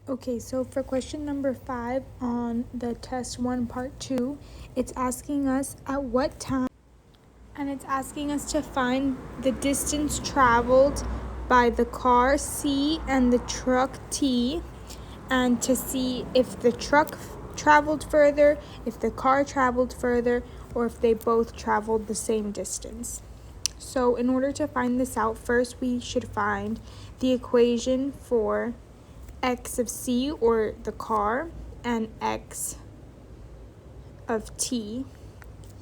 Okay, so for question number 5 on the test 1 part 2, it's asking us at what time, and it's asking us to find the distance traveled by the car C and the truck T, and to see if the truck traveled further, if the car traveled further, or if they both traveled the same distance. So in order to find this out, first we should find the equation for x of c, or the car, and x of t,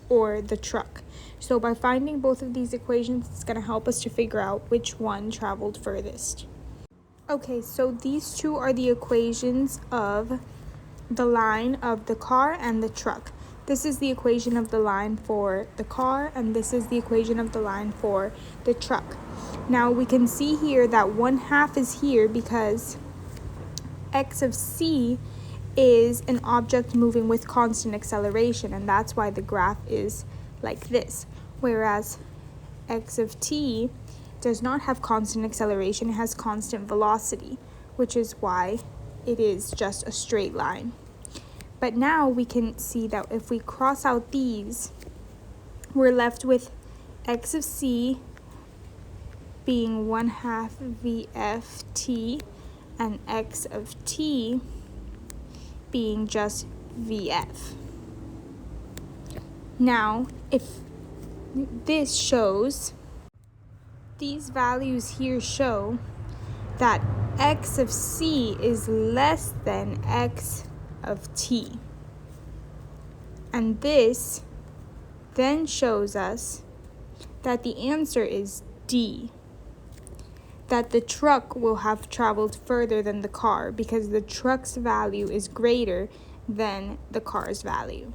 or the truck. So by finding both of these equations, it's going to help us to figure out which one traveled furthest. Okay, so these two are the equations of the line of the car and the truck. This is the equation of the line for the car, and this is the equation of the line for the truck. Now we can see here that 1/2 is here because x of c is an object moving with constant acceleration, and that's why the graph is like this. Whereas x of t does not have constant acceleration, it has constant velocity, which is why it is just a straight line. But now we can see that if we cross out these, we're left with x of c being 1/2 vft and x of t being just vf. Now, if this shows, these values here show that x of c is less than x of t. And this then shows us that the answer is D, that the truck will have traveled further than the car because the truck's value is greater than the car's value.